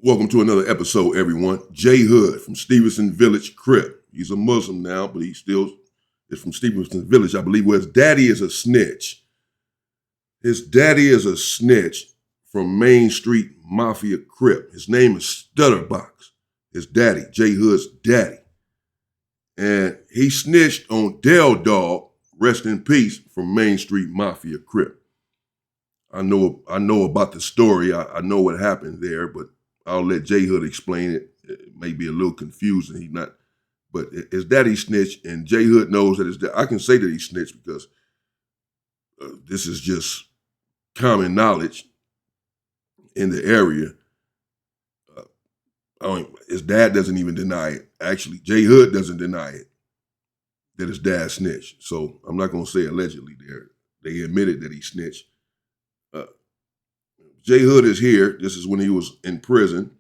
Welcome to another episode, everyone. JHood from Stevenson Village, Crip. He's a Muslim now, but he still is from Stevenson Village, I believe, where his daddy is a snitch. His daddy is a snitch from Main Street Mafia Crip. His name is Stutterbox. His daddy, JHood's daddy. And he snitched on Del Dog, rest in peace, from Main Street Mafia Crip. I know about the story. I know what happened there, but I'll let JHood explain it. It may be a little confusing. But his daddy snitched, and JHood knows that his dad. I can say that he snitched because this is just common knowledge in the area. His dad doesn't even deny it. Actually, JHood doesn't deny it that his dad snitched. So I'm not going to say allegedly there. They admitted that he snitched. JHood is here. This is when he was in prison.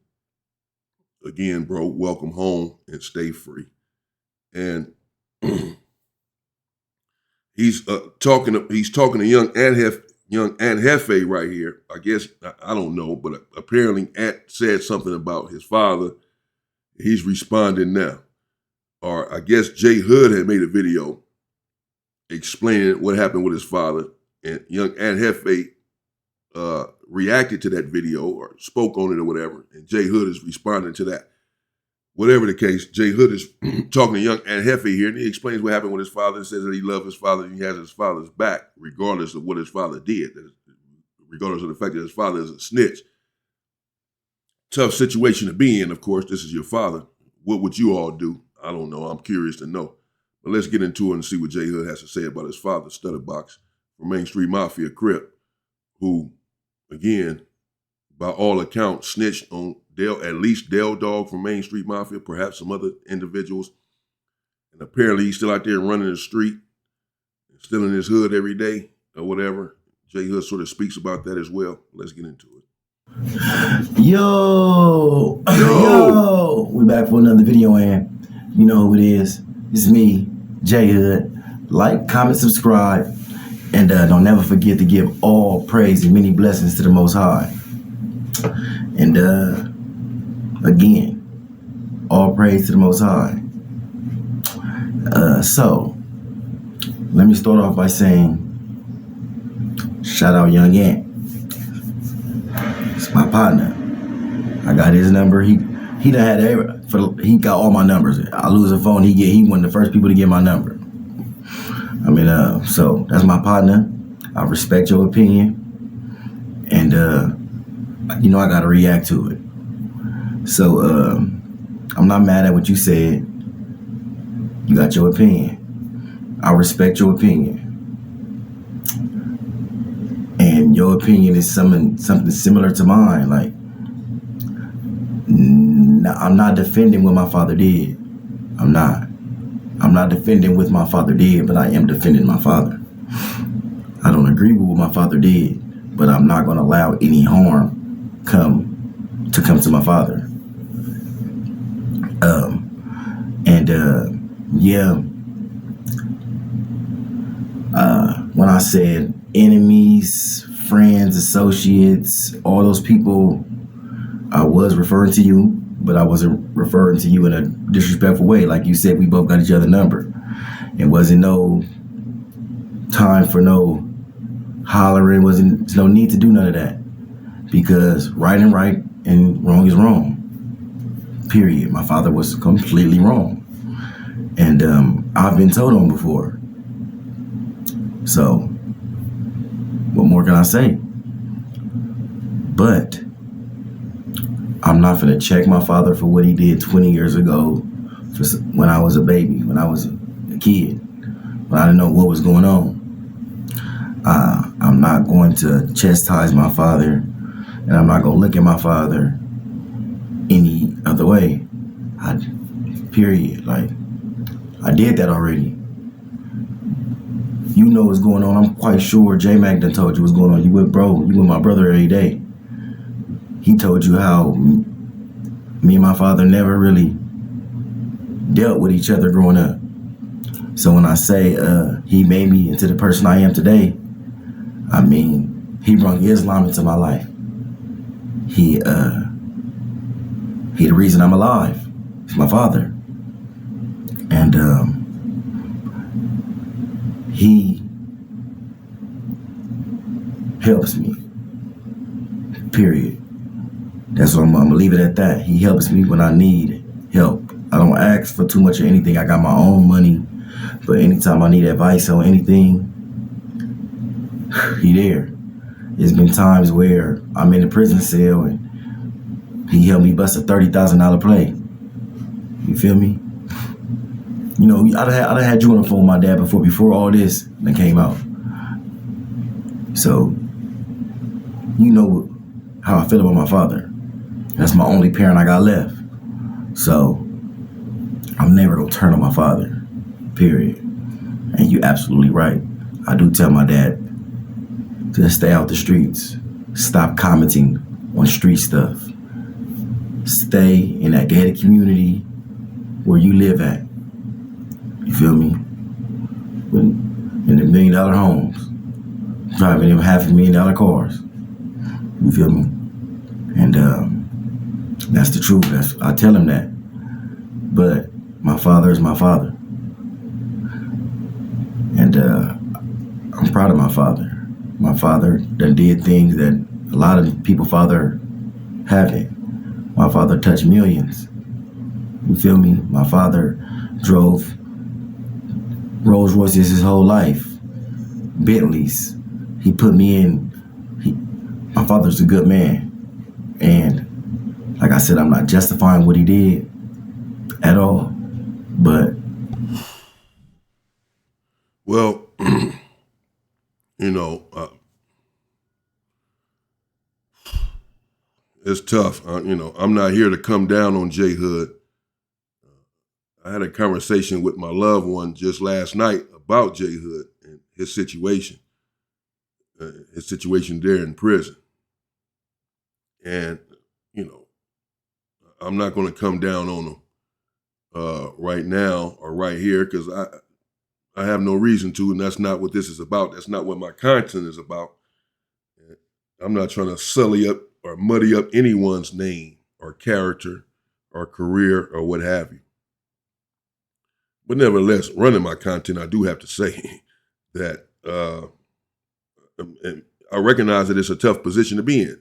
Again, bro, welcome home and stay free. And he's talking to young Aunt Hefe right here. I guess I don't know, but apparently Aunt said something about his father. He's responding now. Or I guess JHood had made a video explaining what happened with his father, and young Aunt Hefe reacted to that video or spoke on it or whatever, and JHood is responding to that. Whatever the case, JHood is talking to young Aunt Hefe here, and he explains what happened with his father and says that he loved his father and he has his father's back, regardless of what his father did, regardless of the fact that his father is a snitch. Tough situation to be in, of course. This is your father. What would you all do? I don't know. I'm curious to know. But let's get into it and see what JHood has to say about his father, Stutterbox, from Main Street Mafia Crip, who, again, by all accounts, snitched on at least Del Dog from Main Street Mafia, perhaps some other individuals. And apparently he's still out there running the street, still in his hood every day or whatever. JHood sort of speaks about that as well. Let's get into it. Yo! We back for another video, and you know who it is. It's me, JHood. Like, comment, subscribe. And don't never forget to give all praise and many blessings to the Most High. And again, all praise to the Most High. So, let me start off by saying, shout out Young Ant. It's my partner. I got his number. He he got all my numbers. I lose a phone, he one of the first people to get my number. So that's my partner. I respect your opinion. And, I got to react to it. So, I'm not mad at what you said. You got your opinion. I respect your opinion. And your opinion is something similar to mine. Like, I'm not defending what my father did. I'm not defending what my father did, but I am defending my father. I don't agree with what my father did, but I'm not going to allow any harm come to my father. When I said enemies, friends, associates, all those people, I was referring to you, but I wasn't referring to you in a disrespectful way. Like you said, we both got each other's number. It wasn't no time for no hollering. Wasn't no need to do none of that, because right is right and wrong is wrong. Period. My father was completely wrong, and I've been told on before. So, what more can I say? But I'm not gonna check my father for what he did 20 years ago, when I was a baby, when I was a kid, when I didn't know what was going on. I'm not going to chastise my father, and I'm not gonna look at my father any other way. Period. Like, I did that already. You know what's going on. I'm quite sure J-Mac done told you what's going on. You with my brother every day. He told you how me and my father never really dealt with each other growing up. So when I say he made me into the person I am today, I mean, he brought Islam into my life. He He the reason I'm alive. It's my father. And he helps me. Period. That's what I'm gonna leave it at that. He helps me when I need help. I don't ask for too much of anything. I got my own money, but anytime I need advice on anything, he there. There's been times where I'm in a prison cell and he helped me bust a $30,000 play. You feel me? You know, I'd had you on the phone with my dad before all this that came out. So, you know how I feel about my father. That's my only parent I got left. So, I'm never gonna turn on my father, period. And you're absolutely right. I do tell my dad to stay out the streets. Stop commenting on street stuff. Stay in that gated community where you live at. You feel me? In the $1 million homes, driving in $500,000 cars. You feel me? And that's the truth. I tell him that. But my father is my father. And I'm proud of my father. My father done did things that a lot of people father haven't. My father touched millions. You feel me? My father drove Rolls Royces his whole life. Bentleys. He put me in. My father's a good man. And like I said, I'm not justifying what he did at all. But well, you know, it's tough. You know, I'm not here to come down on JHood. I had a conversation with my loved one just last night about JHood and his situation there in prison. And, you know, I'm not going to come down on him right now or right here because I have no reason to, and that's not what this is about. That's not what my content is about. I'm not trying to sully up or muddy up anyone's name or character or career or what have you. But nevertheless, running my content, I do have to say that and I recognize that it's a tough position to be in.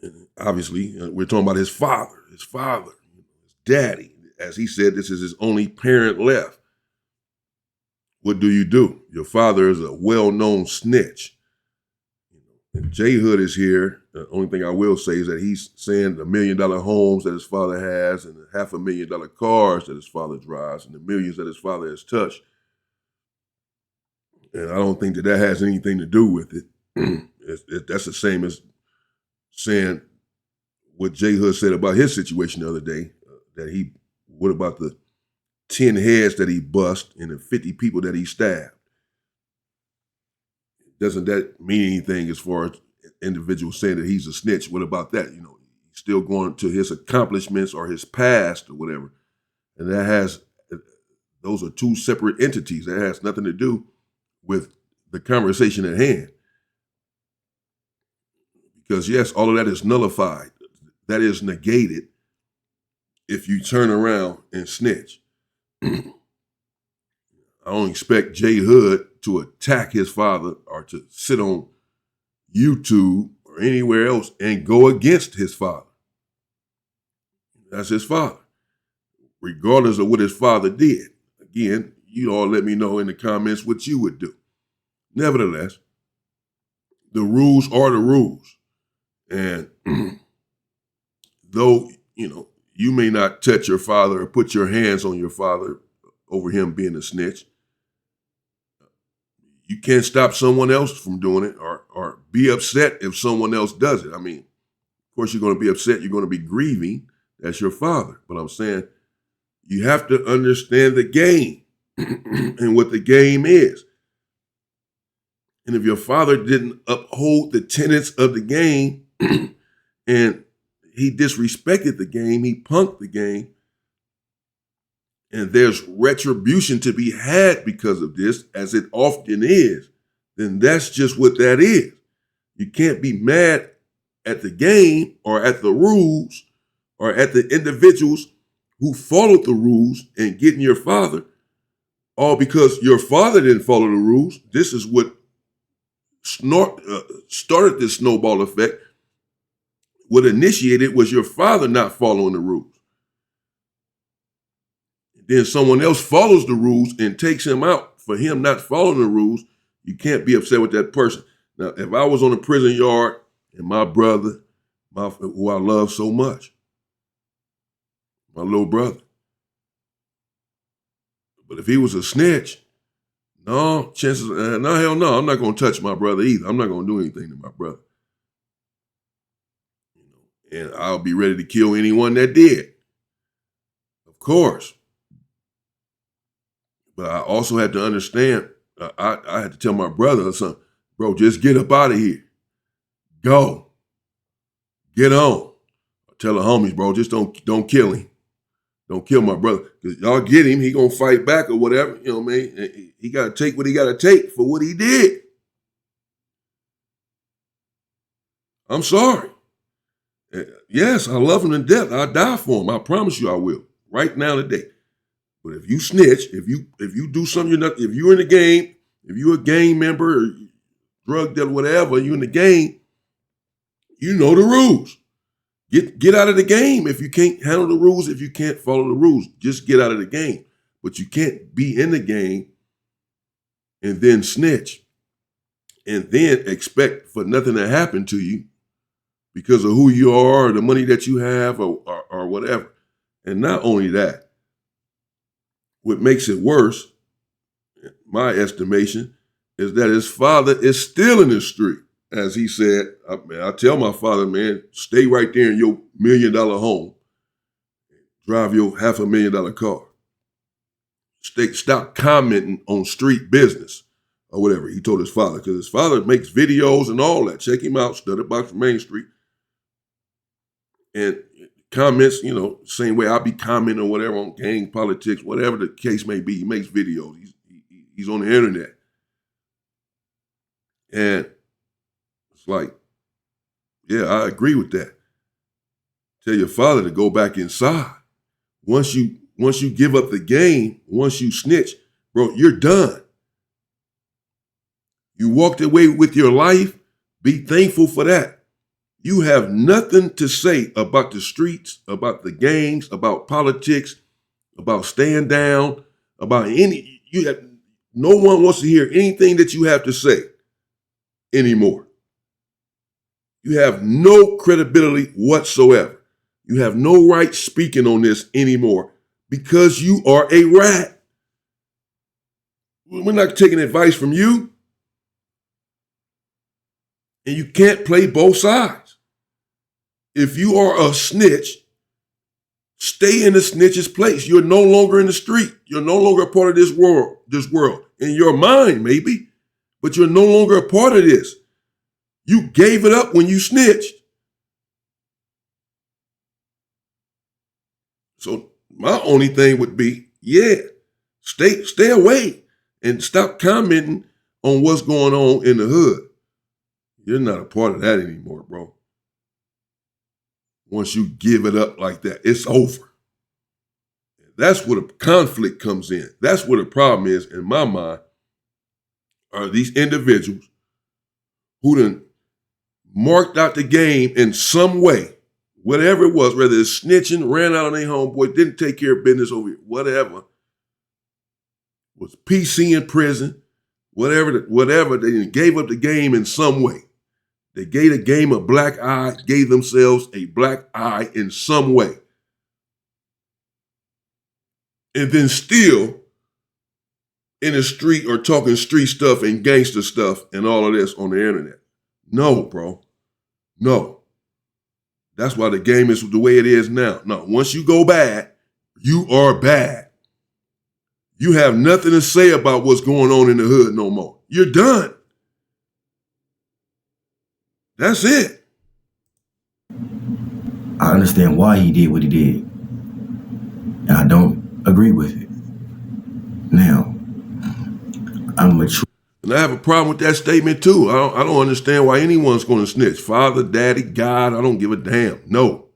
And obviously, we're talking about his father, his daddy. As he said, this is his only parent left. What do? Your father is a well-known snitch. And JHood is here. The only thing I will say is that he's saying the $1 million homes that his father has and the $500,000 cars that his father drives and the millions that his father has touched. And I don't think that has anything to do with it. That's the same as saying what JHood said about his situation the other day, what about the 10 heads that he bust and the 50 people that he stabbed? Doesn't that mean anything as far as individuals saying that he's a snitch? What about that? You know, he's still going to his accomplishments or his past or whatever. And those are two separate entities. That has nothing to do with the conversation at hand. Because yes, all of that is nullified. That is negated if you turn around and snitch. I don't expect JHood to attack his father or to sit on YouTube or anywhere else and go against his father. That's his father, regardless of what his father did. Again, you all let me know in the comments what you would do. Nevertheless, the rules are the rules. And though, you may not touch your father or put your hands on your father over him being a snitch, you can't stop someone else from doing it or be upset if someone else does it. I mean, of course, you're going to be upset. You're going to be grieving. That's your father. But I'm saying you have to understand the game and what the game is. And if your father didn't uphold the tenets of the game and he disrespected the game, he punked the game, and there's retribution to be had because of this, as it often is, then that's just what that is. You can't be mad at the game or at the rules or at the individuals who followed the rules and getting your father, all because your father didn't follow the rules. This is what started this snowball effect. What initiated was your father not following the rules. Then someone else follows the rules and takes him out for him not following the rules. You can't be upset with that person. Now, if I was on a prison yard and my brother, who I love so much, my little brother, but if he was a snitch, no, hell no, I'm not going to touch my brother either. I'm not going to do anything to my brother. And I'll be ready to kill anyone that did. Of course. But I also had to understand, I had to tell my brother or something, bro, just get up out of here. Go. Get on. I tell the homies, bro, just don't kill him. Don't kill my brother. Because y'all get him, he going to fight back or whatever. You know what I mean? He got to take what he got to take for what he did. I'm sorry. Yes, I love him to death. I'll die for him. I promise you I will. Right now today. But if you snitch, if you do something, if you're in the game, if you're a gang member or drug dealer, whatever, you're in the game, you know the rules. Get out of the game if you can't handle the rules, if you can't follow the rules. Just get out of the game. But you can't be in the game and then snitch and then expect for nothing to happen to you because of who you are or the money that you have or whatever. And not only that, what makes it worse, my estimation, is that his father is still in the street. As he said, I tell my father, man, stay right there in your $1 million home. Drive your $500,000 car. Stop commenting on street business or whatever. He told his father, because his father makes videos and all that. Check him out, Stutterbox from Main Street. And comments, same way I'll be commenting or whatever on gang politics, whatever the case may be. He makes videos. He's on the internet. And it's like, yeah, I agree with that. Tell your father to go back inside. Once you give up the game, once you snitch, bro, you're done. You walked away with your life. Be thankful for that. You have nothing to say about the streets, about the gangs, about politics, about staying down, about no one wants to hear anything that you have to say anymore. You have no credibility whatsoever. You have no right speaking on this anymore because you are a rat. We're not taking advice from you. And you can't play both sides. If you are a snitch, stay in the snitch's place. You're no longer in the street. You're no longer a part of this world. In your mind, maybe, but you're no longer a part of this. You gave it up when you snitched. So my only thing would be, stay away and stop commenting on what's going on in the hood. You're not a part of that anymore, bro. Once you give it up like that, it's over. That's where the conflict comes in. That's where the problem is, in my mind, are these individuals who done marked out the game in some way, whatever it was, whether it's snitching, ran out on their homeboy, didn't take care of business over here, whatever, was PC in prison, whatever, they gave up the game in some way. They gave the game a black eye, gave themselves a black eye in some way. And then still in the street or talking street stuff and gangster stuff and all of this on the internet. No, bro. No. That's why the game is the way it is now. No, once you go bad, you are bad. You have nothing to say about what's going on in the hood no more. You're done. That's it. I understand why he did what he did. And I don't agree with it. Now, I'm mature. And I have a problem with that statement too. I don't understand why anyone's going to snitch. Father, daddy, God, I don't give a damn. No.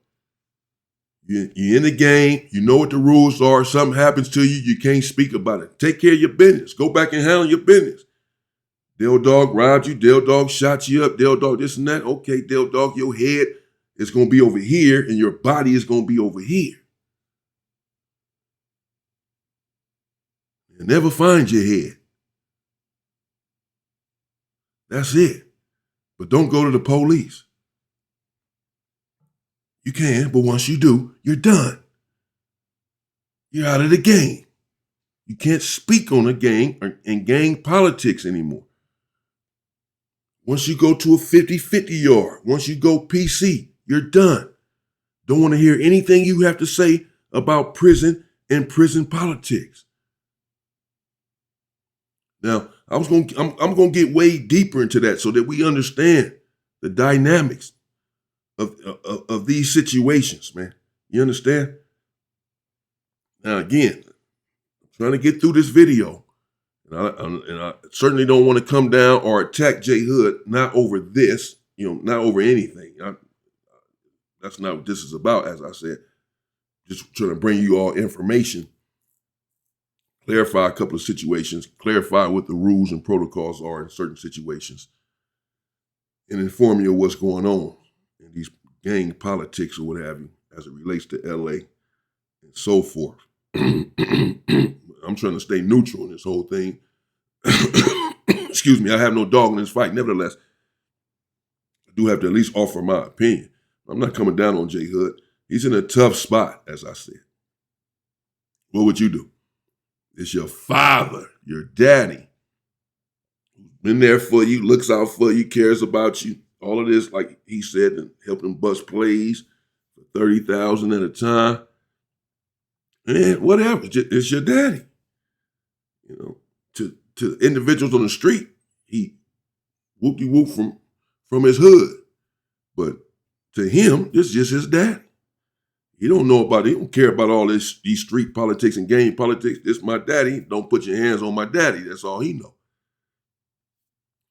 You're in the game. You know what the rules are. Something happens to you. You can't speak about it. Take care of your business. Go back and handle your business. Dale Dog robbed you. Dale Dog shot you up. Dale Dog this and that. Okay, Dale Dog, your head is going to be over here and your body is going to be over here. You'll never find your head. That's it. But don't go to the police. You can, but once you do, you're done. You're out of the game. You can't speak on a gang and gang politics anymore. Once you go to a 50-50 yard, once you go PC, you're done. Don't want to hear anything you have to say about prison and prison politics. Now, I'm going to get way deeper into that so that we understand the dynamics of these situations, man. You understand? Now, again, I'm trying to get through this video, and I certainly don't want to come down or attack JHood, not over this, not over anything. That's not what this is about, as I said. Just trying to bring you all information, clarify a couple of situations, clarify what the rules and protocols are in certain situations, and inform you of what's going on in these gang politics or what have you as it relates to LA and so forth. I'm trying to stay neutral in this whole thing. Excuse me, I have no dog in this fight. Nevertheless, I do have to at least offer my opinion. I'm not coming down on JHood. He's in a tough spot, as I said. What would you do? It's your father, your daddy, who's been there for you, looks out for you, cares about you. All of this, like he said, and helped him bust plays for $30,000 at a time. And whatever, it's your daddy. To individuals on the street, he whoop-de-whoop from his hood. But to him, it's just his daddy. He don't care about all these street politics and gang politics. It's my daddy. Don't put your hands on my daddy. That's all he know.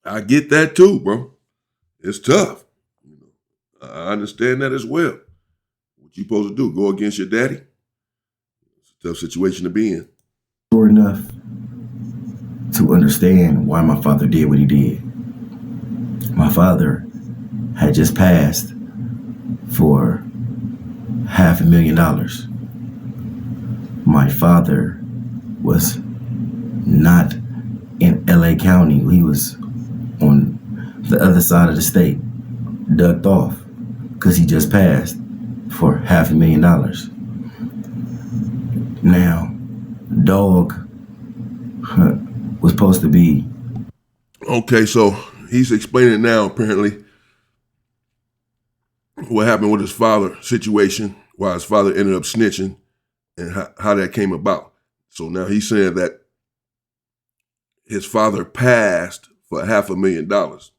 I get that too, bro. It's tough. I understand that as well. What you supposed to do? Go against your daddy? It's a tough situation to be in. Sure enough to understand why my father did what he did. My father had just passed for $500,000. My father was not in LA County. He was on the other side of the state, ducked off because he just passed for $500,000. Now, dog was supposed to be. Okay, so he's explaining now, apparently, what happened with his father situation, why his father ended up snitching, and how that came about. So now he's saying that his father passed for $500,000.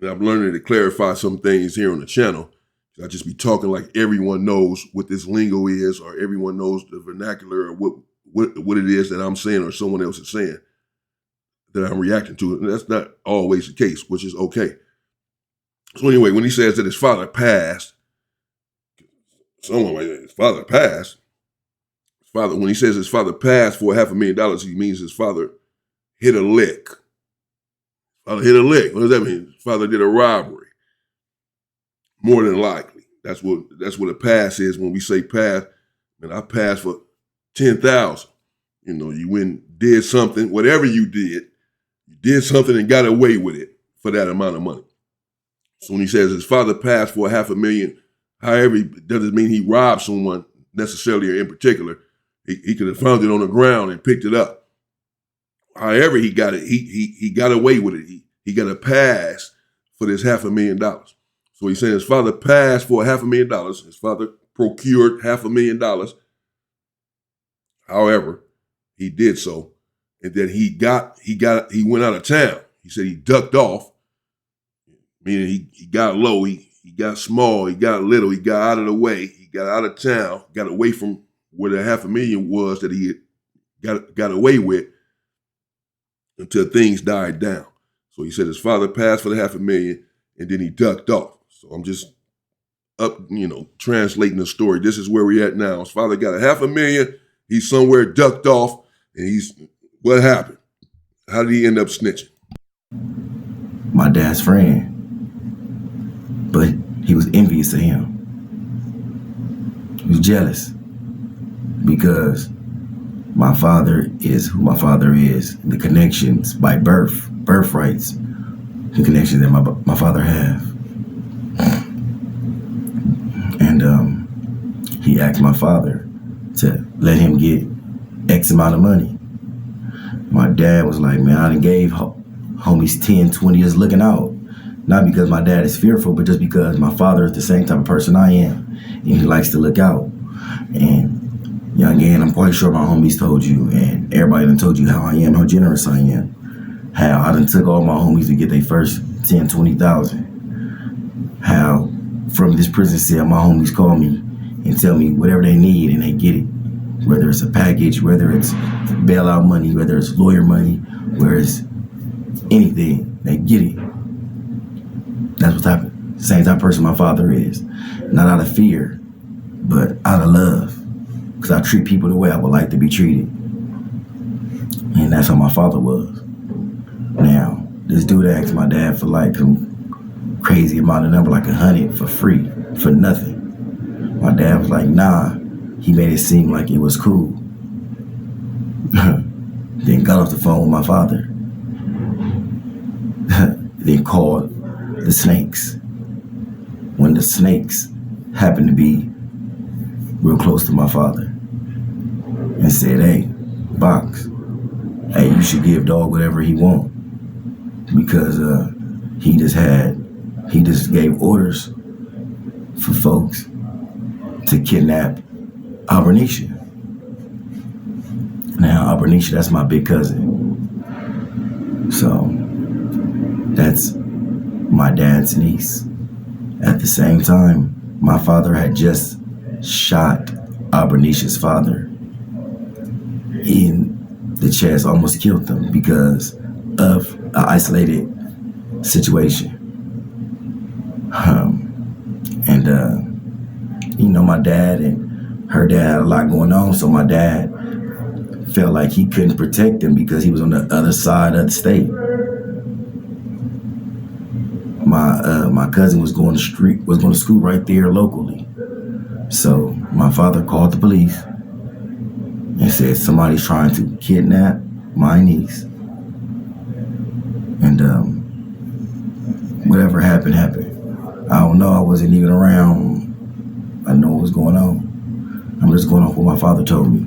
And I'm learning to clarify some things here on the channel. I just be talking like everyone knows what this lingo is, or everyone knows the vernacular, or what it is that I'm saying or someone else is saying that I'm reacting to. And that's not always the case, which is okay. So anyway, when he says that his father passed, someone like his father passed, when he says his father passed for $500,000, he means his father hit a lick. Father hit a lick. What does that mean? His father did a robbery. More than likely. That's what a pass is. When we say pass, man, I passed for $10,000. You went, did something, whatever you did something and got away with it for that amount of money. So when he says his father passed for $500,000, however, it doesn't mean he robbed someone necessarily or in particular. He could have found it on the ground and picked it up. However he got it, he got away with it. He got a pass for this $500,000. So he's saying his father passed for $500,000. His father procured $500,000. However, he did so, and then he went out of town. He said he ducked off, meaning he got low, he got small, he got little, he got out of the way, he got out of town, got away from where the $500,000 was that he had got away with until things died down. So he said his father passed for the $500,000, and then he ducked off. So I'm just translating the story. This is where we're at now. His father got $500,000. He's somewhere ducked off, and what happened? How did he end up snitching? My dad's friend, but he was envious of him. He was jealous because my father is who my father is. The connections by birthrights, the connections that my father have. And he asked my father to let him get X amount of money. My dad was like, man, I done gave homies 10, 20 years looking out. Not because my dad is fearful, but just because my father is the same type of person I am. And he likes to look out. And young Ann, I'm quite sure my homies told you, and everybody done told you how I am, how generous I am. How I done took all my homies to get their first 10, 20,000. How from this prison cell, my homies call me and tell me whatever they need and they get it. Whether it's a package, whether it's bailout money, whether it's lawyer money, whether it's anything, they get it. That's what's happened. Same type of person my father is. Not out of fear, but out of love. Because I treat people the way I would like to be treated. And that's how my father was. Now, this dude asked my dad for like some crazy amount of number, like 100 for free, for nothing. My dad was like, nah. He made it seem like it was cool. Then got off the phone with my father. Then called the snakes. When the snakes happened to be real close to my father. And said, hey, Box, hey, you should give dog whatever he want. Because he just gave orders for folks to kidnap Albernicia. Now, Albernicia, that's my big cousin. So, that's my dad's niece. At the same time, my father had just shot Albernicia's father in the chest, almost killed them because of an isolated situation. My dad and her dad had a lot going on, so my dad felt like he couldn't protect them because he was on the other side of the state. My cousin was going to school right there locally. So my father called the police and said somebody's trying to kidnap my niece. And whatever happened. I don't know, I wasn't even around. I know what was going on. I'm just going off what my father told me.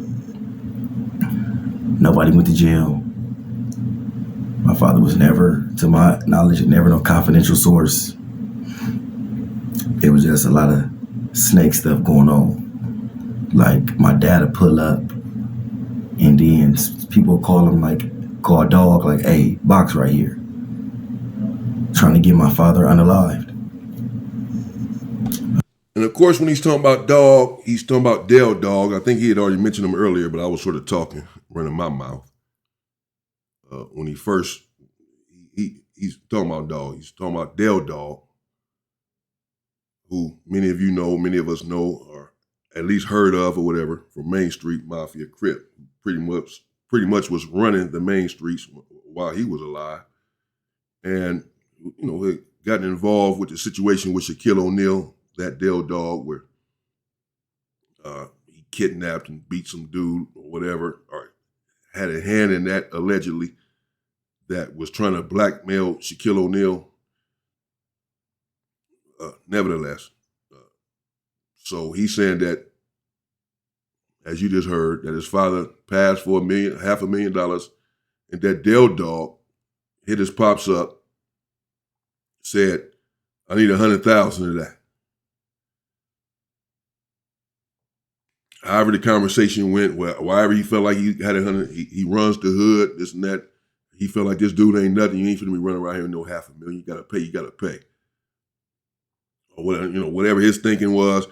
Nobody went to jail. My father was never, to my knowledge, never no confidential source. It was just a lot of snake stuff going on. Like my dad would pull up and then people would call a dog like, hey, Box right here. Trying to get my father unalived. And of course, when he's talking about dog, he's talking about Dale Dog. I think he had already mentioned him earlier, but I was sort of talking, running my mouth. When he's talking about dog, he's talking about Dale Dog, who many of you know, many of us know, or at least heard of or whatever, from Main Street Mafia Crip, pretty much was running the main streets while he was alive. And, he got involved with the situation with Shaquille O'Neal, that Dale Dog, where he kidnapped and beat some dude or whatever, or had a hand in that allegedly, that was trying to blackmail Shaquille O'Neal. Nevertheless, so he's saying that, as you just heard, that his father passed for $500,000, and that Dale Dog hit his pops up, said, I need 100,000 of that. However the conversation went, wherever he felt like he had 100, he runs the hood, this and that. He felt like this dude ain't nothing. You ain't finna be running around here with no $500,000. You gotta pay. Or whatever his thinking was,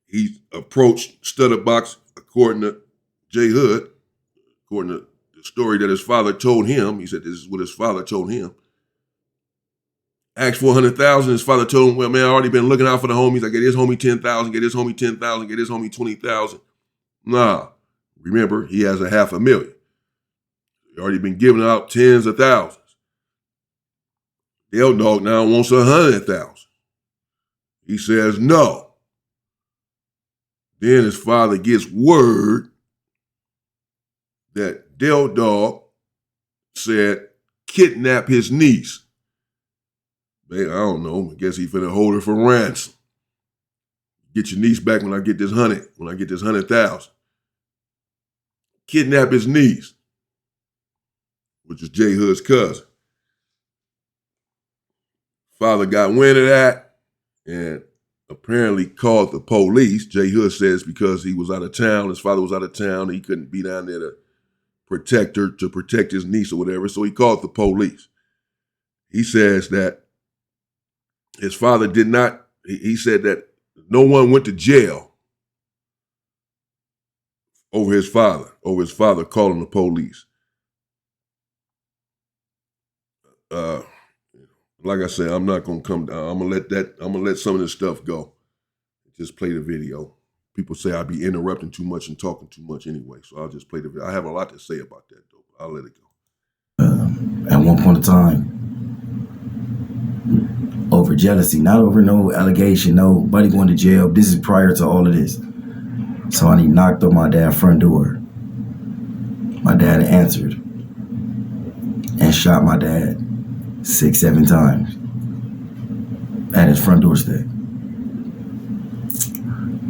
he approached Stutterbox, according to JHood, according to the story that his father told him. He said this is what his father told him. asked for 100,000. His father told him, well, man, I already been looking out for the homies. I get his homie 10,000, get his homie 10,000, get his homie 20,000. Nah, remember, he has a $500,000. He already been giving out tens of thousands. Dale Dog now wants 100,000. He says no. Then his father gets word that Dale Dog said kidnap his niece. Man, I don't know. I guess he finna hold her for ransom. Get your niece back when I get this 100,000. Kidnap his niece, which is JHood's cousin. Father got wind of that and apparently called the police. JHood says because he was out of town, his father was out of town, he couldn't be down there to protect her, to protect his niece or whatever, so he called the police. He says that his father did not, he said that no one went to jail over his father calling the police. Like I said, I'm not gonna come down. I'm gonna let some of this stuff go. Just play the video. People say I be interrupting too much and talking too much anyway, so I'll just play the video. I have a lot to say about that though. I'll let it go. At one point in time, over jealousy, not over no allegation, nobody going to jail. This is prior to all of this. So he knocked on my dad's front door. My dad answered and shot my dad 6-7 times at his front doorstep.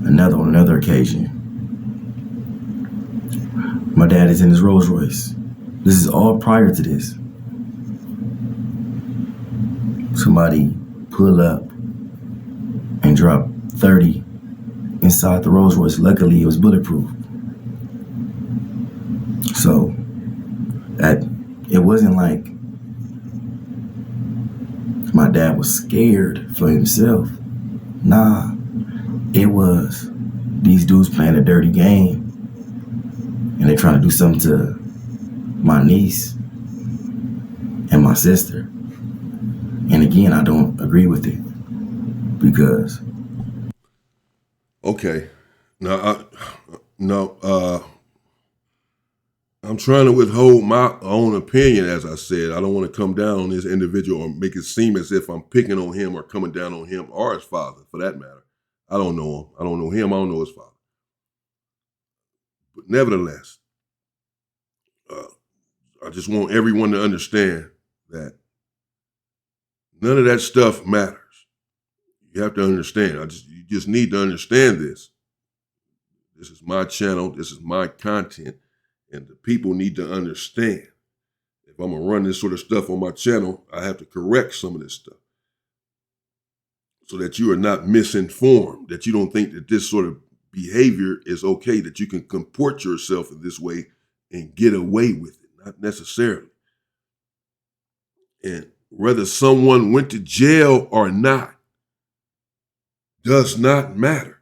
On another occasion, my dad is in his Rolls Royce. This is all prior to this. Somebody pull up and drop 30 inside the Rolls Royce. Luckily, it was bulletproof. So it wasn't like my dad was scared for himself. Nah, it was these dudes playing a dirty game and they're trying to do something to my niece and my sister. And again, I don't agree with it because. Okay, I'm trying to withhold my own opinion. As I said, I don't want to come down on this individual or make it seem as if I'm picking on him or coming down on him or his father, for that matter. I don't know him. I don't know him. I don't know his father. But nevertheless, I just want everyone to understand that none of that stuff matters. You have to understand. You just need to understand this. This is my channel. This is my content. And the people need to understand. If I'm going to run this sort of stuff on my channel, I have to correct some of this stuff so that you are not misinformed, that you don't think that this sort of behavior is okay, that you can comport yourself in this way and get away with it. Not necessarily. And whether someone went to jail or not does not matter.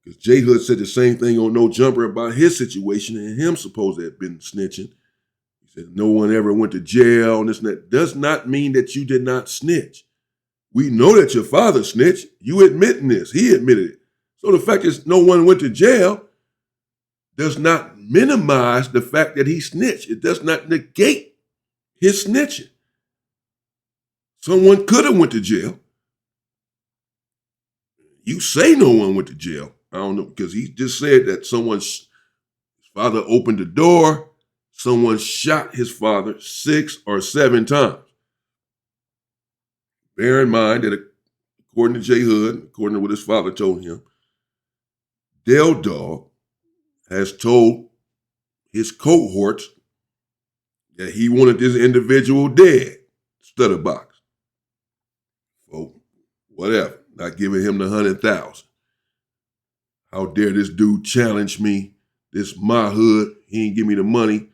Because JHood said the same thing on No Jumper about his situation and him supposed to have been snitching. He said no one ever went to jail and this and that. Does not mean that you did not snitch. We know that your father snitched. You admitting this. He admitted it. So the fact is no one went to jail does not minimize the fact that he snitched. It does not negate his snitching. Someone could have went to jail. You say no one went to jail. I don't know, because he just said that his father opened the door, someone shot his father 6 or 7 times. Bear in mind that according to JHood, according to what his father told him, Dale Dog has told his cohorts that he wanted this individual dead, Stutterbox. So, whatever, not giving him the 100,000. How dare this dude challenge me? This my hood. He ain't give me the money.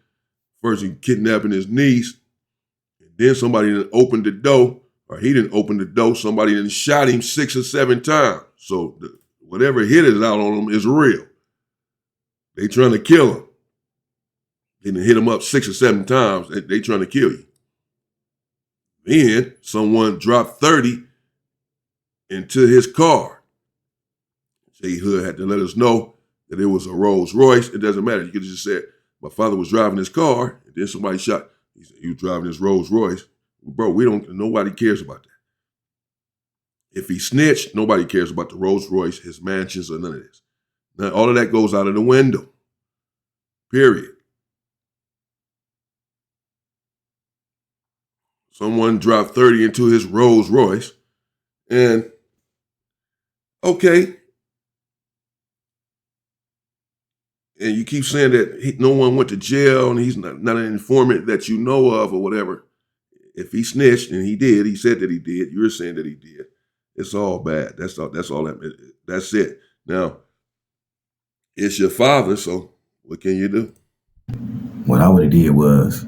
First he kidnapping his niece. And then somebody didn't open the door, or he didn't open the door. Somebody didn't shot him 6 or 7 times. So whatever hit is out on him is real. They trying to kill him. They didn't hit him up 6 or 7 times. They trying to kill you. Then someone dropped 30 into his car. JHood had to let us know that it was a Rolls Royce. It doesn't matter. You could have just said, my father was driving his car, and then somebody shot. He said, he was driving his Rolls Royce. Bro, nobody cares about that. If he snitched, nobody cares about the Rolls Royce, his mansions, or none of this. Now, all of that goes out of the window. Period. Someone dropped 30 into his Rolls Royce, and okay. And you keep saying that no one went to jail and he's not an informant that you know of or whatever. If he snitched, and he did, he said that he did, you're saying that he did. It's all bad. That's all that's it. Now, it's your father, so what can you do? What I would have did was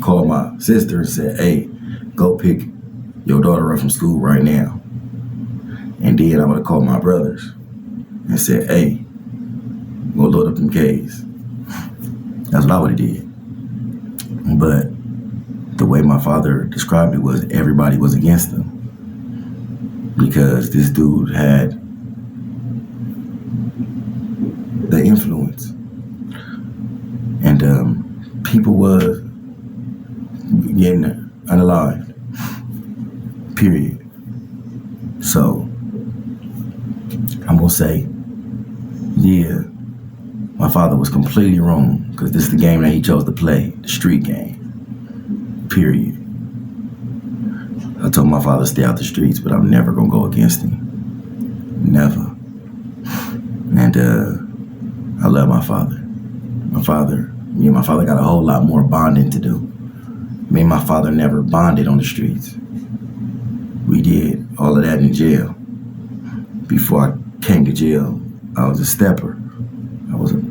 call my sister and said, hey, go pick your daughter up from school right now. And then I would have called my brothers and said, hey, go load up them K's. That's what I would have did. But the way my father described it was everybody was against him because this dude had the influence. And people was getting unalived. Period. So I'm gonna say, yeah, my father was completely wrong because this is the game that he chose to play, the street game. Period. I told my father to stay out the streets, but I'm never gonna go against him. Never. And I love my father. Me and my father got a whole lot more bonding to do. Me and my father never bonded on the streets. We did all of that in jail. Before I came to jail, I was a stepper. I was a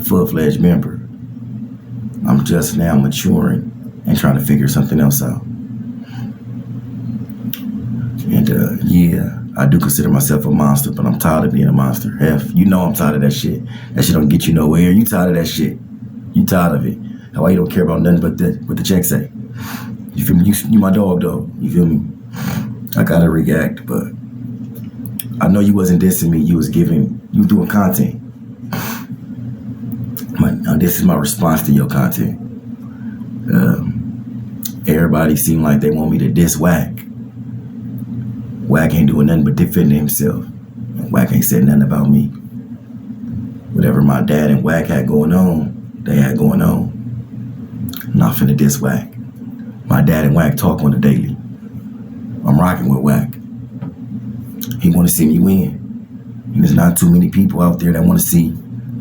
full-fledged member. I'm just now maturing and trying to figure something else out. And yeah, I do consider myself a monster, but I'm tired of being a monster. You know I'm tired of that shit. That shit don't get you nowhere. You tired of that shit. You tired of it. Why you don't care about nothing but what the check say? You feel me? You my dog, though. You feel me? I gotta react, but I know you wasn't dissing me. You was doing content. Now this is my response to your content. Everybody seemed like they want me to diss Wack. Wack ain't doing nothing but defending himself. And Wack ain't said nothing about me. Whatever my dad and Wack had going on, they had going on. I'm not finna diss Wack. My dad and Wack talk on the daily. I'm rocking with Wack. He wanna see me win. And there's not too many people out there that wanna see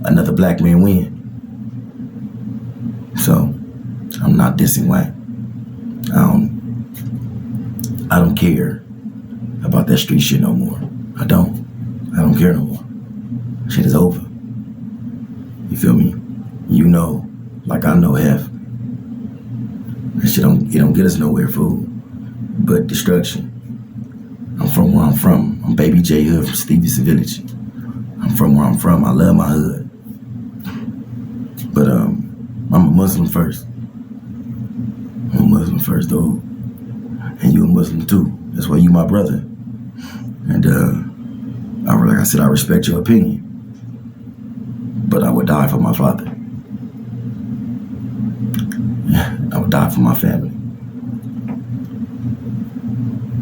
another black man win. So, I'm not dissing Wack. I don't care about that street shit no more. I don't care no more. Shit is over. You feel me? You know, like I know Hef. That shit don't get us nowhere, fool. But destruction. I'm from where I'm from. I'm baby JHood from Stevenson Village. I'm from where I'm from. I love my hood. But I'm a Muslim first. I'm a Muslim first, though. And you a Muslim too. That's why you my brother. And like I said, I respect your opinion. But I would die for my father. I would die for my family.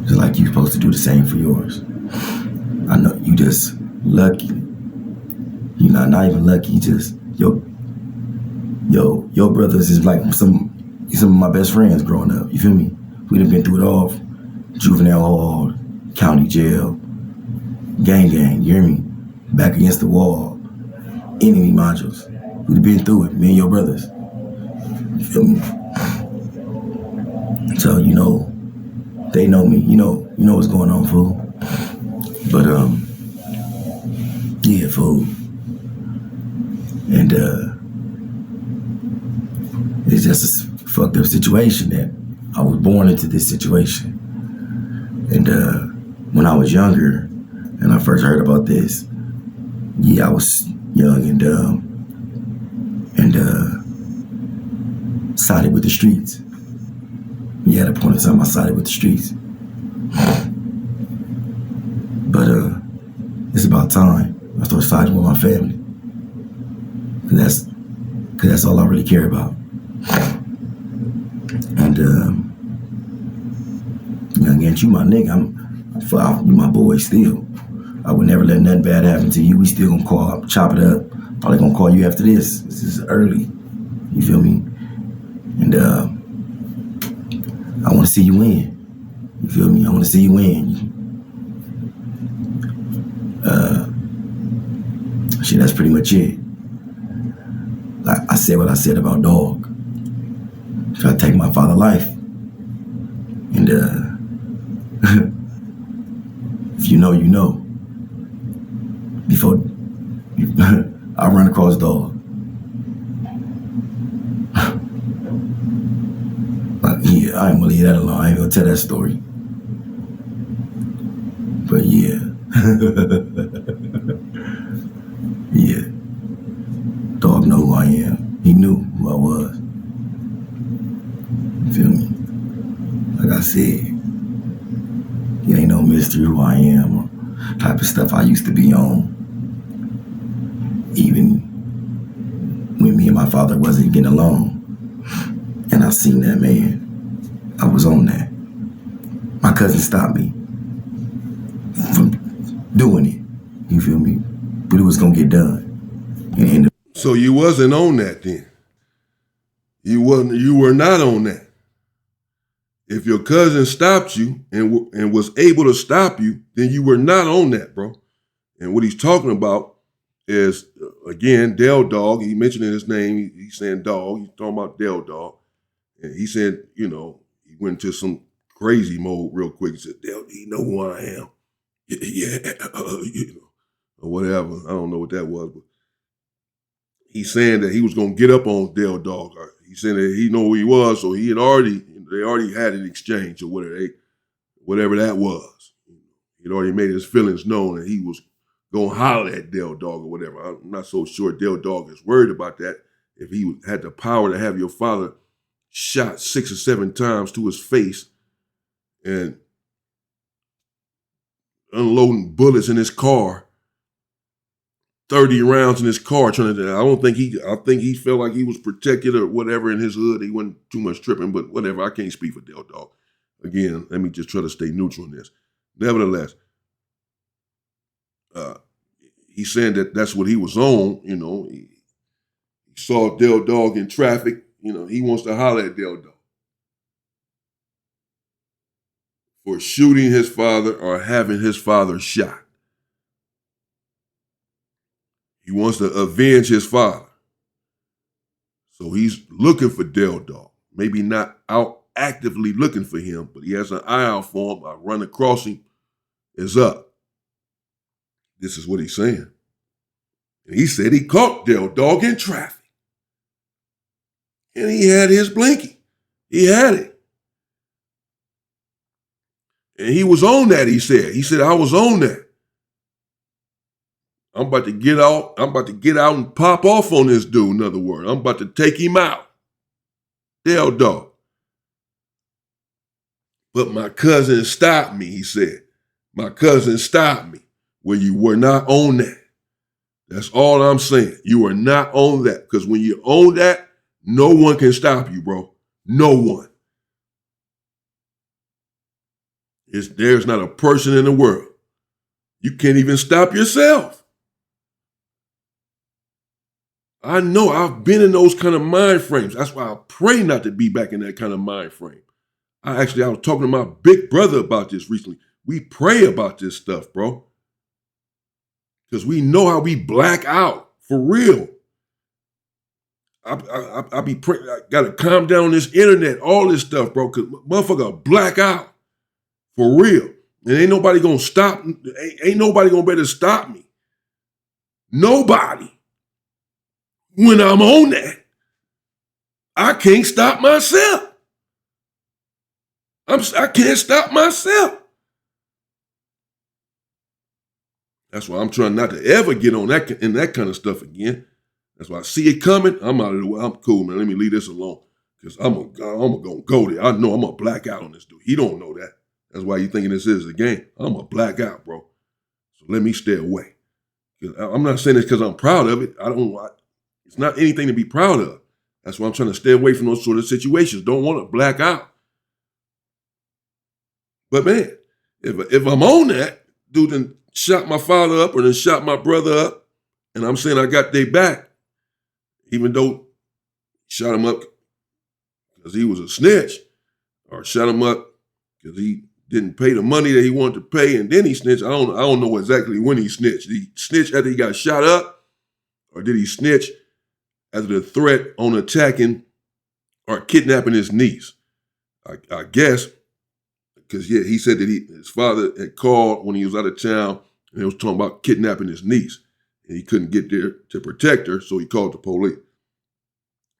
Just like you're supposed to do the same for yours. I know you just lucky. You're not even lucky, just your brothers is like some of my best friends growing up. You feel me? We done been through it all. Juvenile hall, county jail, gang, you hear me? Back against the wall, enemy modules. We done been through it, me and your brothers. You feel me? So, you know, they know me. You know what's going on, fool. But, yeah, fool. And, it's just a fucked up situation that I was born into this situation. And when I was younger and I first heard about this, yeah, I was young and dumb and sided with the streets. Yeah, at a point in time I sided with the streets. But it's about time I start siding with my family. Cause that's all I really care about. And again, you my nigga. You my boy still. I would never let nothing bad happen to you. We still gonna chop it up. Probably gonna call you after this. This is early. You feel me? And I want to see you win. You feel me? I want to see you win. Shit, that's pretty much it. I said what I said about dog. Try to take my father's life. And if you know, you know. Before I run across dog. Yeah, I ain't gonna leave that alone. I ain't gonna tell that story. But yeah. Yeah. Dog know who I am. He knew who I was. You feel me? Like I said, it ain't no mystery who I am or type of stuff I used to be on. Even when me and my father wasn't getting along. And I seen that, man. I was on that. My cousin stopped me from doing it. You feel me? But it was gonna get done. And So you wasn't on that then. You were not on that. If your cousin stopped you and was able to stop you, then you were not on that, bro. And what he's talking about is, again, Del Dog. He mentioned his name. He's saying dog. He's talking about Del Dog. And he said, he went into some crazy mode real quick. He said, Del, you know who I am. Yeah, or whatever. I don't know what that was, but he's saying that he was going to get up on Del Dog. He said that he knew who he was, so they already had an exchange or whatever that was. He'd already made his feelings known and he was going to holler at Del Dog or whatever. I'm not so sure Del Dog is worried about that. If he had the power to have your father shot 6 or 7 times to his face and unloading bullets in his car, 30 rounds in his car I think he felt like he was protected or whatever in his hood. He wasn't too much tripping, but whatever. I can't speak for Del Dog. Again, let me just try to stay neutral in this. Nevertheless, he's saying that that's what he was on. He saw Del Dog in traffic. He wants to holler at Del Dog for shooting his father or having his father shot. He wants to avenge his father. So he's looking for Del Dog. Maybe not out actively looking for him, but he has an eye out for him. I run across him. It's up. This is what he's saying. And he said he caught Del Dog in traffic. And he had his blinky. He had it. And he was on that, he said. He said, I was on that. I'm about to get out. I'm about to get out and pop off on this dude, in other words. I'm about to take him out. Del Dog. But my cousin stopped me, he said. My cousin stopped me. Well, you were not on that. That's all I'm saying. You were not on that. Because when you own that, no one can stop you, bro. No one. There's not a person in the world. You can't even stop yourself. I know I've been in those kind of mind frames. That's why I pray not to be back in that kind of mind frame. I was talking to my big brother about this recently. We pray about this stuff, bro. Because we know how we black out, for real. I be praying, I gotta calm down on this internet, all this stuff, bro, because motherfucker black out, for real. And ain't nobody gonna stop, ain't nobody gonna better stop me. Nobody. When I'm on that, I can't stop myself. I can't stop myself. That's why I'm trying not to ever get on that in that kind of stuff again. That's why I see it coming. I'm out of the way. I'm cool, man. Let me leave this alone. Because I'm gonna go there. I know I'm gonna black out on this dude. He don't know that. That's why you thinking this is a game. I'm gonna black out, bro. So let me stay away. I'm not saying this because I'm proud of it. It's not anything to be proud of. That's why I'm trying to stay away from those sort of situations. Don't want to black out. But man, if I'm on that, dude done shot my father up or then shot my brother up, and I'm saying I got their back, even though shot him up because he was a snitch, or shot him up because he didn't pay the money that he wanted to pay, and then he snitched. I don't know exactly when he snitched. Did he snitch after he got shot up, or did he snitch after the threat on attacking or kidnapping his niece? I guess, because yeah, he said that his father had called when he was out of town, and he was talking about kidnapping his niece, and he couldn't get there to protect her, so he called the police.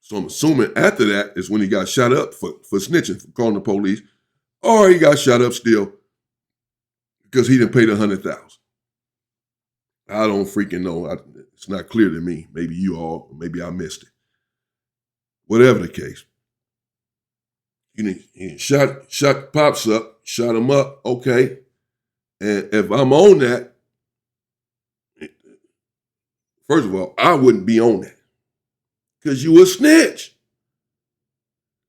So I'm assuming after that is when he got shot up for snitching, for calling the police, or he got shot up still because he didn't pay the $100,000. I don't freaking know. It's not clear to me. Maybe you all, maybe I missed it. Whatever the case. He shot Pops up, shot him up, okay. And if I'm on that, first of all, I wouldn't be on that. Because you a snitch.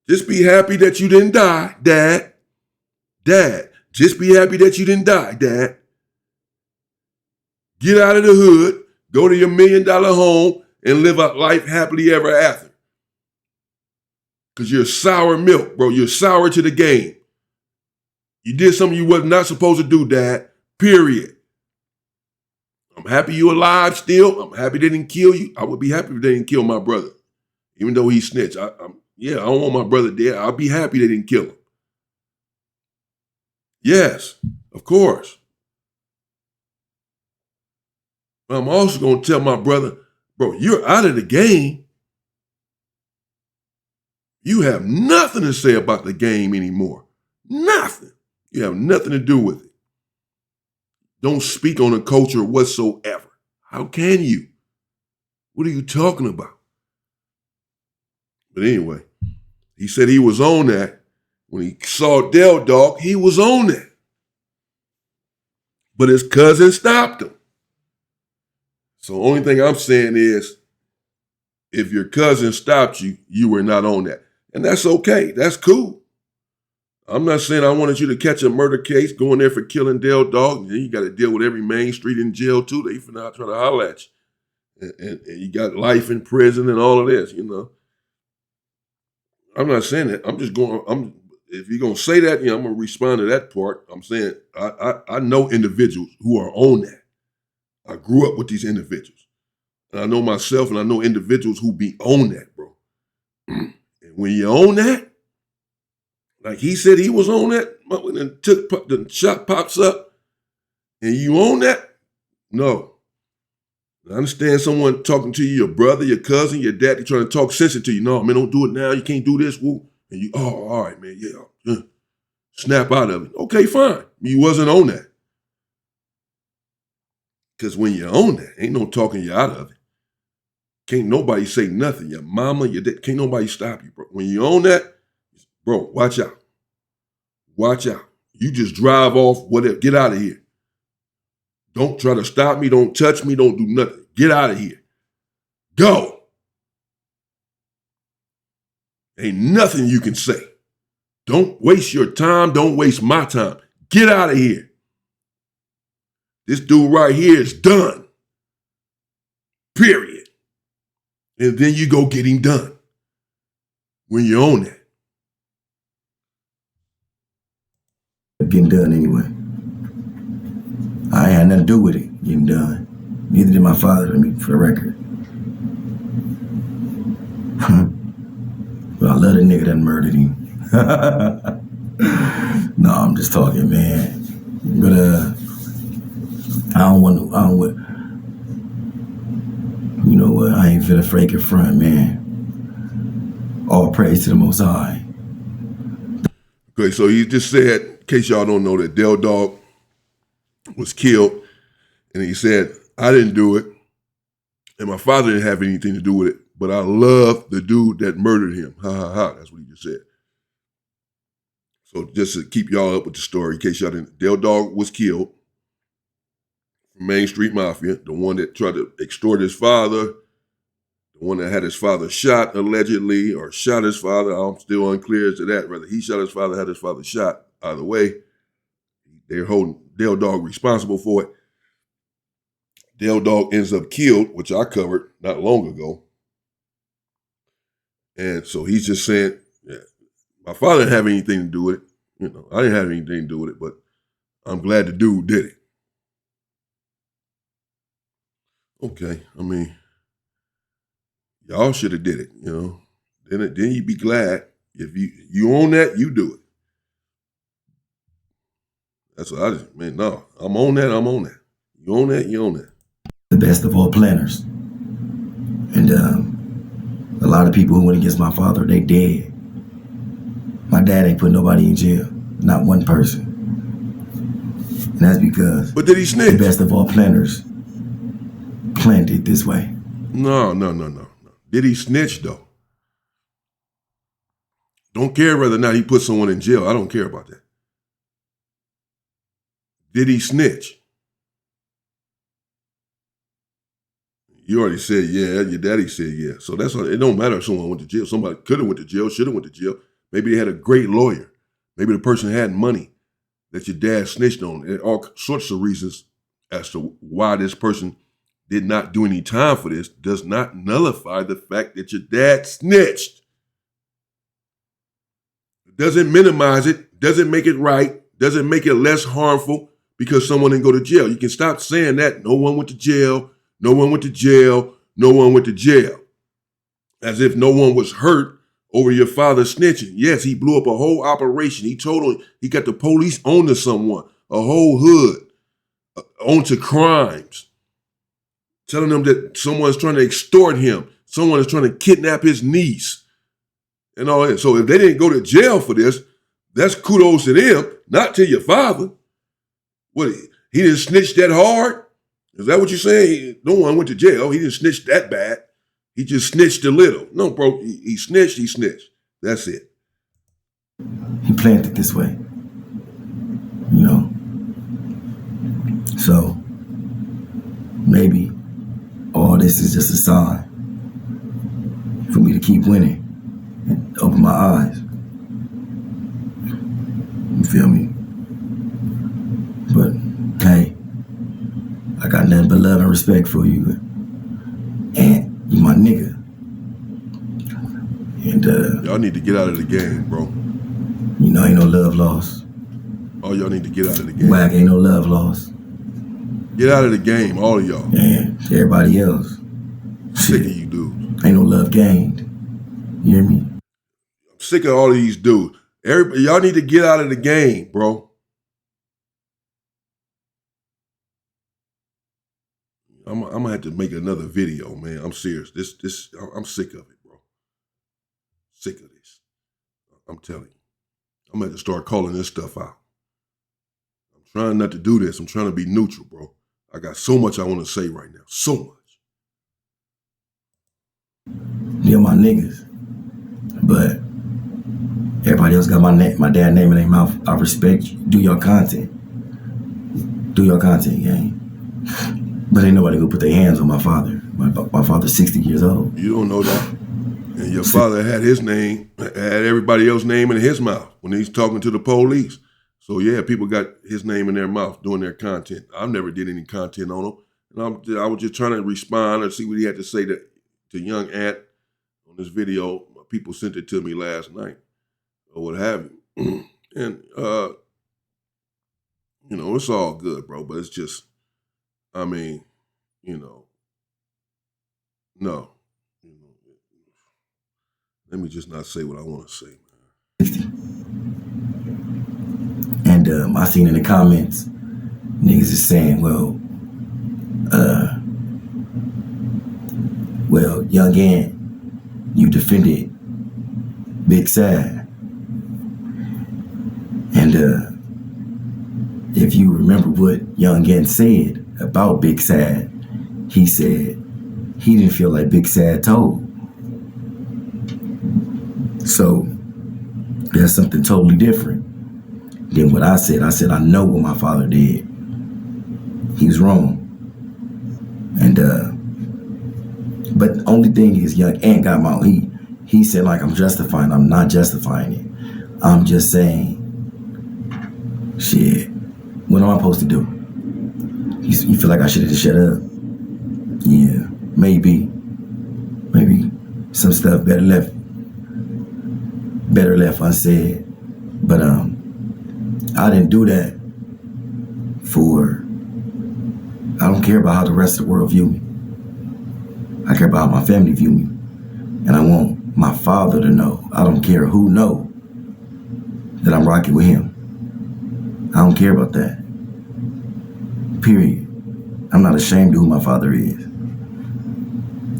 Just be happy that you didn't die, Dad. Dad, just be happy that you didn't die, Dad. Get out of the hood, go to your $1 million home, and live a life happily ever after. Because you're sour milk, bro. You're sour to the game. You did something you was not supposed to do, Dad. Period. I'm happy you alive still. I'm happy they didn't kill you. I would be happy if they didn't kill my brother. Even though he snitched. I don't want my brother dead. I'll be happy they didn't kill him. Yes, of course. But I'm also going to tell my brother, bro, you're out of the game. You have nothing to say about the game anymore. Nothing. You have nothing to do with it. Don't speak on the culture whatsoever. How can you? What are you talking about? But anyway, he said he was on that. When he saw Del Dog, he was on that. But his cousin stopped him. So the only thing I'm saying is, if your cousin stopped you, you were not on that. And that's okay. That's cool. I'm not saying I wanted you to catch a murder case, going there for killing Del Dog, and then you got to deal with every Main Street in jail too. They finna try to holler at you. And you got life in prison and all of this, you know. I'm not saying that. I'm just going, if you're going to say that, I'm going to respond to that part. I'm saying I know individuals who are on that. I grew up with these individuals. And I know myself, and I know individuals who be on that, bro. And when you're on that, like he said he was on that, and the shot pops up, and you on that? No. I understand someone talking to you, your brother, your cousin, your daddy trying to talk sense to you. No, man, don't do it now. You can't do this. Woo. And you, all right, man, yeah. Snap out of it. Okay, fine. You wasn't on that. Because when you're on that, ain't no talking you out of it. Can't nobody say nothing. Your mama, your dad, can't nobody stop you, bro. When you're on that, bro, watch out. Watch out. You just drive off, whatever. Get out of here. Don't try to stop me. Don't touch me. Don't do nothing. Get out of here. Go. Ain't nothing you can say. Don't waste your time. Don't waste my time. Get out of here. This dude right here is done. Period. And then you go get him done. When you're on that. Getting done anyway. I ain't had nothing to do with it getting done. Neither did my father, for the record. But I love the nigga that murdered him. No, I'm just talking, man. But you know what? I ain't finna fake it front, man. All praise to the Most High. Okay, so he just said, in case y'all don't know, that Del Dog was killed, and he said, I didn't do it, and my father didn't have anything to do with it, but I love the dude that murdered him. Ha ha ha. That's what he just said. So just to keep y'all up with the story, in case y'all didn't, Del Dog was killed. Main Street Mafia, the one that tried to extort his father, the one that had his father shot allegedly, or shot his father. I'm still unclear as to that. Whether he shot his father, had his father shot. Either way, they're holding Del Dog responsible for it. Del Dog ends up killed, which I covered not long ago. And so he's just saying, yeah, my father didn't have anything to do with it. You know, I didn't have anything to do with it, but I'm glad the dude did it. Okay, I mean, y'all should have did it, you know. Then you'd be glad. If you own that, you do it. That's what I just, man, no, I'm on that, I'm on that. You own that, you own that. The best of all planners. And a lot of people who went against my father, they dead. My dad ain't put nobody in jail, not one person. And that's because But did he snitch? the best of all planners planned it this way. No. Did he snitch though? Don't care whether or not he put someone in jail. I don't care about that. Did he snitch? You already said yeah. Your daddy said yeah. So that's all. It don't matter if someone went to jail. Somebody could have went to jail, should have went to jail. Maybe they had a great lawyer. Maybe the person had money that your dad snitched on. And all sorts of reasons as to why this person did not do any time for this does not nullify the fact that your dad snitched. It doesn't minimize it, doesn't make it right, doesn't make it less harmful because someone didn't go to jail. You can stop saying that. No one went to jail, no one went to jail, no one went to jail. As if no one was hurt over your father snitching. Yes, he blew up a whole operation. He got the police onto someone, a whole hood, onto crimes. Telling them that someone's trying to extort him. Someone is trying to kidnap his niece. And all that. So if they didn't go to jail for this, that's kudos to them, not to your father. What, he didn't snitch that hard? Is that what you're saying? No one went to jail. He didn't snitch that bad. He just snitched a little. No, bro, he snitched. That's it. He planned it this way. You know? So, maybe all this is just a sign for me to keep winning and open my eyes. You feel me? But, hey, I got nothing but love and respect for you. And you my nigga. And y'all need to get out of the game, bro. You know, ain't no love lost. Oh, y'all need to get out of the game. Whack, ain't no love lost. Get out of the game, all of y'all. And everybody else. Sick of you dudes. Ain't no love gained. You hear me? I'm sick of all of these dudes. Y'all need to get out of the game, bro. I'm gonna have to make another video, man. I'm serious. I'm sick of it, bro. Sick of this. I'm telling you. I'm gonna have to start calling this stuff out. I'm trying not to do this. I'm trying to be neutral, bro. I got so much I want to say right now. So much. They're my niggas. But everybody else got my dad name in their mouth. I respect you. Do your content. Do your content, gang. But ain't nobody gonna put their hands on my father. My father's 60 years old. You don't know that. And your father had everybody else's name in his mouth when he's talking to the police. So yeah, people got his name in their mouth doing their content. I never did any content on him. And I was just trying to respond and see what he had to say to young Ant on this video. People sent it to me last night or what have you. And, you know, it's all good, bro. But it's just, I mean, you know, no. Let me just not say what I want to say, man. And I seen in the comments, niggas is saying, well, young Ant, you defended Big Sad. And if you remember what young Ant said about Big Sad, he said he didn't feel like Big Sad told. So that's something totally different than what I said. I said, I know what my father did. He was wrong. And, but the only thing is, young Ant got my own. He said, like, I'm justifying. I'm not justifying it. I'm just saying, shit, what am I supposed to do? You feel like I should have just shut up? Yeah, maybe some stuff better left unsaid. But I didn't do that I don't care about how the rest of the world view me. I care about how my family view me. And I want my father to know, I don't care who know, that I'm rocking with him. I don't care about that. Period. I'm not ashamed of who my father is.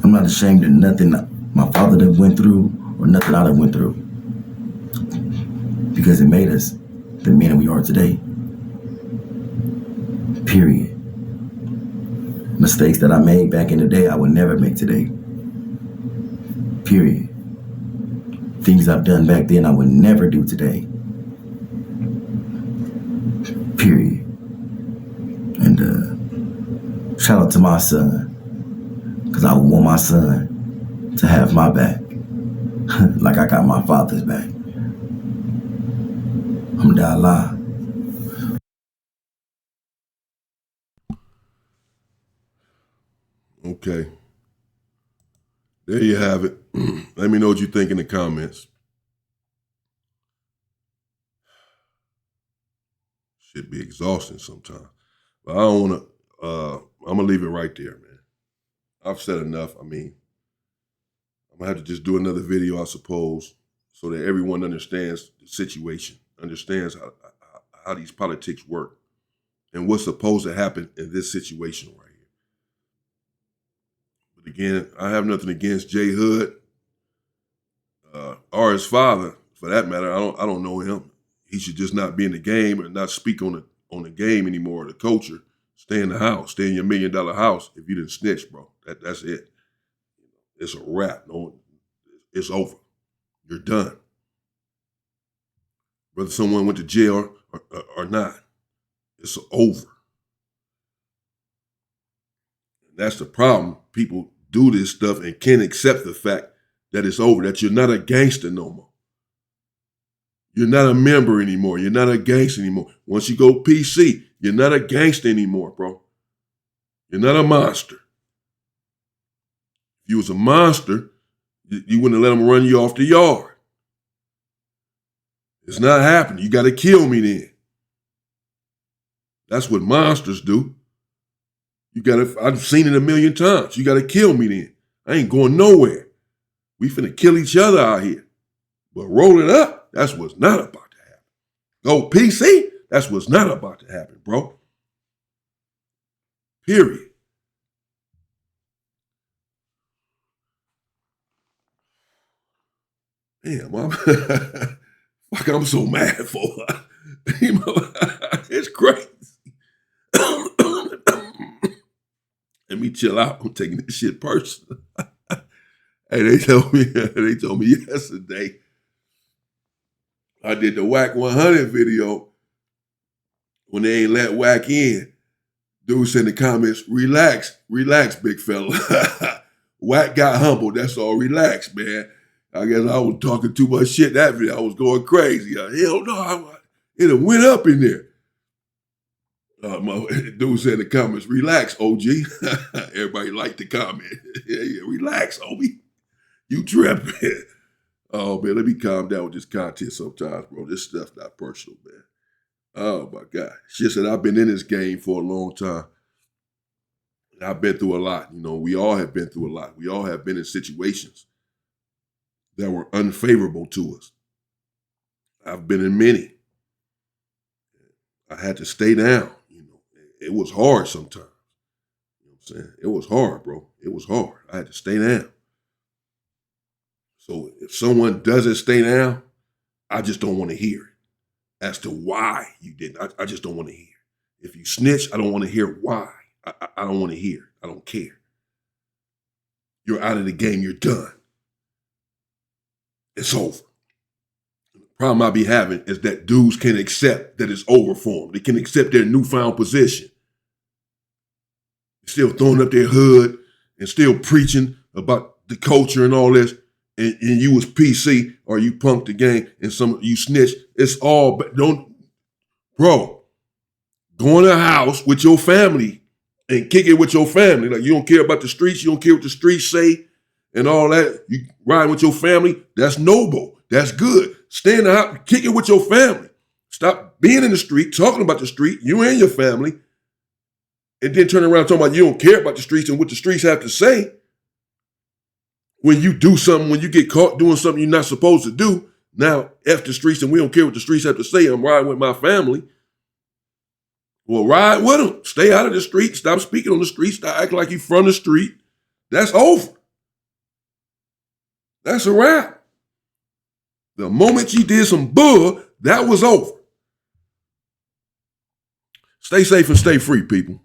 I'm not ashamed of nothing my father done went through or nothing I done went through. Because it made us the men we are today. Period. Mistakes that I made back in the day, I would never make today. Period. Things I've done back then, I would never do today. Period. And shout out to my son, because I would want my son to have my back like I got my father's back. Alhamdulillah. Okay. There you have it. Let me know what you think in the comments. Should be exhausting sometimes. But I don't want to, I'm going to leave it right there, man. I've said enough. I mean, I'm going to have to just do another video, I suppose, so that everyone understands the situation, understands how these politics work and what's supposed to happen in this situation right here. But again, I have nothing against JHood or his father, for that matter. I don't know him. He should just not be in the game or not speak on the game anymore, or the culture. Stay in the house. Stay in your $1 million house if you didn't snitch, bro. That's it. It's a wrap. No, it's over. You're done. Whether someone went to jail or not, it's over. And that's the problem. People do this stuff and can't accept the fact that it's over, that you're not a gangster no more. You're not a member anymore. You're not a gangster anymore. Once you go PC, you're not a gangster anymore, bro. You're not a monster. If you was a monster, you wouldn't have let them run you off the yard. It's not happening. You got to kill me then. That's what monsters do. I've seen it 1,000,000 times. You got to kill me then. I ain't going nowhere. We finna kill each other out here. But roll it up, that's what's not about to happen. Go PC, that's what's not about to happen, bro. Period. Damn, I'm so mad for her. It's crazy. Let me chill out. I'm taking this shit personal. Hey, they told me yesterday I did the Whack 100 video when they ain't let Whack in. Dude said in the comments, relax, big fella. Whack got humbled. That's all. Relax, man. I guess I was talking too much shit that video. I was going crazy. Hell no, it went up in there. My dude said in the comments, relax, OG. Everybody liked the comment. Yeah, relax, homie. You tripping. Oh, man, let me calm down with this content sometimes, bro. This stuff not personal, man. Oh, my God. Shit said I've been in this game for a long time. And I've been through a lot. You know, we all have been through a lot. We all have been in situations that were unfavorable to us. I've been in many. I had to stay down. You know, it was hard sometimes. You know what I'm saying? It was hard, bro. It was hard. I had to stay down. So if someone doesn't stay down, I just don't want to hear it as to why you didn't. I just don't want to hear. If you snitch, I don't want to hear why. I don't want to hear. I don't care. You're out of the game. You're done. It's over. problem I be having is that dudes can accept that it's over for them. They can accept their newfound position. Still throwing up their hood and still preaching about the culture and all this. And you was PC or you punked the game and you snitched. It's all, bro, go in a house with your family and kick it with your family. Like, you don't care about the streets. You don't care what the streets say and all that. You ride with your family. That's noble. That's good. Stay in the house, kick it with your family. Stop being in the street, talking about the street, you and your family, and then turn around talking about you don't care about the streets and what the streets have to say. When you do something, when you get caught doing something you're not supposed to do, now F the streets and we don't care what the streets have to say. I'm riding with my family. Well, ride with them. Stay out of the street. Stop speaking on the street. Stop acting like you from the street. That's over. That's a wrap. The moment you did some bull, that was over. Stay safe and stay free, people.